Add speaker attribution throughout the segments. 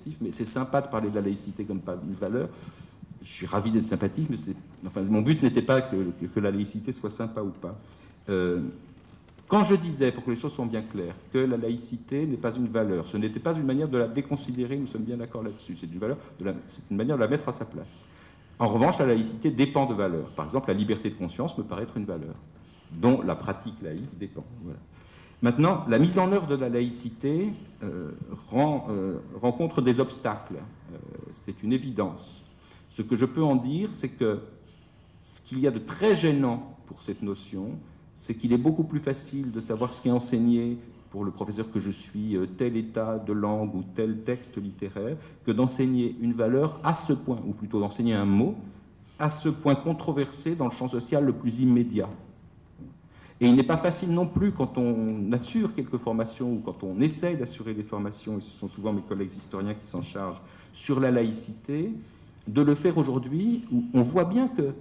Speaker 1: négatif, mais c'est sympa de parler de la laïcité comme pas une valeur. Je suis ravi d'être sympathique, mais enfin, mon but n'était pas que la laïcité soit sympa ou pas. Quand je disais, pour que les choses soient bien claires, que la laïcité n'est pas une valeur, ce n'était pas une manière de la déconsidérer, nous sommes bien d'accord là-dessus, c'est une manière de la mettre à sa place. En revanche, la laïcité dépend de valeurs. Par exemple, la liberté de conscience me paraît être une valeur, dont la pratique laïque dépend. Voilà. Maintenant, la mise en œuvre de la laïcité rencontre des obstacles. C'est une évidence. Ce que je peux en dire, c'est que ce qu'il y a de très gênant pour cette notion, c'est qu'il est beaucoup plus facile de savoir ce qui est enseigné pour le professeur que je suis, tel état de langue ou tel texte littéraire, que d'enseigner une valeur à ce point, ou plutôt d'enseigner un mot, à ce point controversé dans le champ social le plus immédiat. Et il n'est pas facile non plus, quand on assure quelques formations, ou quand on essaye d'assurer des formations, et ce sont souvent mes collègues historiens qui s'en chargent, sur la laïcité, de le faire aujourd'hui, où on voit bien que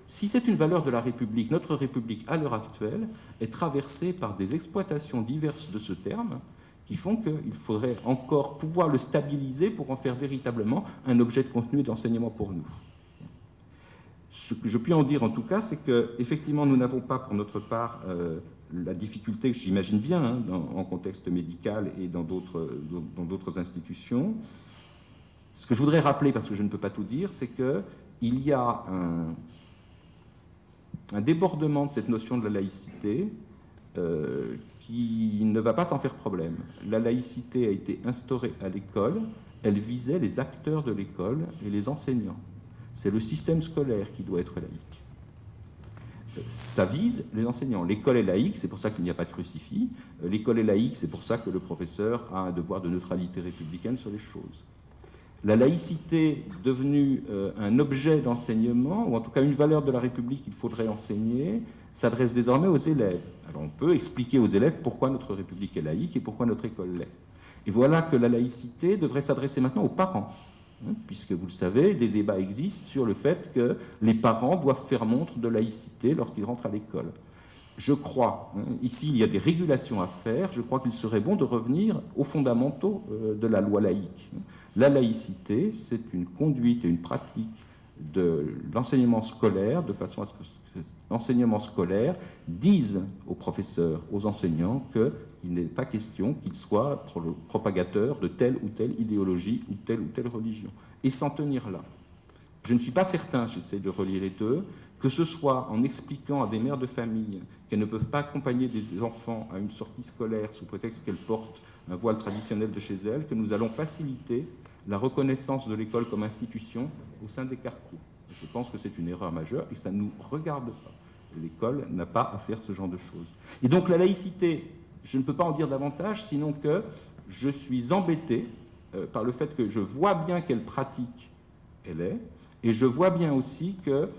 Speaker 1: si c'est une valeur de la République, notre République, à l'heure actuelle, est traversée par des exploitations diverses de ce terme qui font qu'il faudrait encore pouvoir le stabiliser pour en faire véritablement un objet de contenu et d'enseignement pour nous. Ce que je puis en dire, en tout cas, c'est qu'effectivement, nous n'avons pas, pour notre part, la difficulté que j'imagine bien hein, en contexte médical et dans d'autres institutions. Ce que je voudrais rappeler, parce que je ne peux pas tout dire, c'est qu'il y a un débordement de cette notion de la laïcité qui ne va pas sans faire problème. La laïcité a été instaurée à l'école, elle visait les acteurs de l'école et les enseignants. C'est le système scolaire qui doit être laïque. Ça vise les enseignants. L'école est laïque, c'est pour ça qu'il n'y a pas de crucifix. L'école est laïque, c'est pour ça que le professeur a un devoir de neutralité républicaine sur les choses. La laïcité devenue un objet d'enseignement, ou en tout cas une valeur de la République qu'il faudrait enseigner, s'adresse désormais aux élèves. Alors on peut expliquer aux élèves pourquoi notre République est laïque et pourquoi notre école l'est. Et voilà que la laïcité devrait s'adresser maintenant aux parents, hein, puisque vous le savez, des débats existent sur le fait que les parents doivent faire montre de laïcité lorsqu'ils rentrent à l'école. Je crois, hein, ici il y a des régulations à faire, je crois qu'il serait bon de revenir aux fondamentaux de la loi laïque. La laïcité, c'est une conduite et une pratique de l'enseignement scolaire, de façon à ce que l'enseignement scolaire dise aux professeurs, aux enseignants, qu'il n'est pas question qu'ils soient propagateurs de telle ou telle idéologie ou telle religion. Et s'en tenir là. Je ne suis pas certain, j'essaie de relier les deux, que ce soit en expliquant à des mères de famille qu'elles ne peuvent pas accompagner des enfants à une sortie scolaire sous prétexte qu'elles portent un voile traditionnel de chez elles, que nous allons faciliter la reconnaissance de l'école comme institution au sein des quartiers. Je pense que c'est une erreur majeure et ça ne nous regarde pas. L'école n'a pas à faire ce genre de choses. Et donc la laïcité, je ne peux pas en dire davantage, sinon que je suis embêté par le fait que je vois bien quelle pratique elle est, et je vois bien aussi que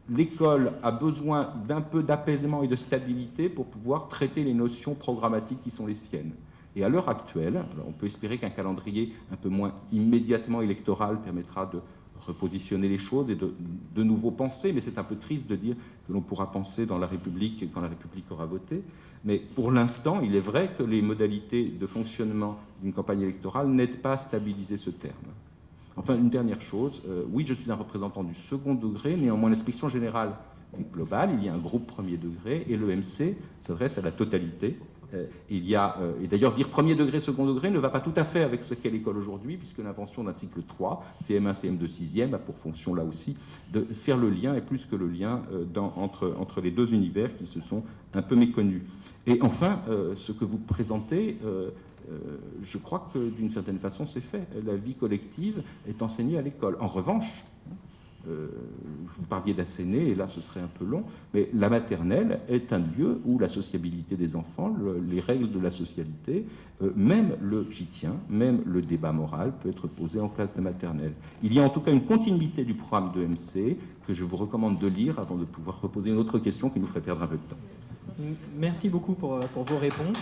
Speaker 1: l'école a besoin d'un peu d'apaisement et de stabilité pour pouvoir traiter les notions programmatiques qui sont les siennes. Et à l'heure actuelle, alors on peut espérer qu'un calendrier un peu moins immédiatement électoral permettra de repositionner les choses et de nouveau penser, mais c'est un peu triste de dire que l'on pourra penser dans la République quand la République aura voté. Mais pour l'instant, il est vrai que les modalités de fonctionnement d'une campagne électorale n'aident pas à stabiliser ce terme. Enfin, une dernière chose, oui, je suis un représentant du second degré, néanmoins l'inspection générale est globale, il y a un groupe premier degré, et l'EMC s'adresse à la totalité. Et d'ailleurs, dire premier degré, second degré ne va pas tout à fait avec ce qu'est l'école aujourd'hui, puisque l'invention d'un cycle 3, CM1, CM2, 6e, a pour fonction là aussi de faire le lien, et plus que le lien, entre les deux univers qui se sont un peu méconnus. Et enfin, ce que vous présentez, je crois que d'une certaine façon c'est fait. La vie collective est enseignée à l'école. En revanche, vous parliez d'asséner, et là ce serait un peu long, mais la maternelle est un lieu où la sociabilité des enfants, les règles de la socialité, même j'y tiens, même le débat moral peut être posé en classe de maternelle. Il y a en tout cas une continuité du programme de MC que je vous recommande de lire avant de pouvoir reposer une autre question qui nous ferait perdre un peu de temps.
Speaker 2: Merci beaucoup pour vos réponses.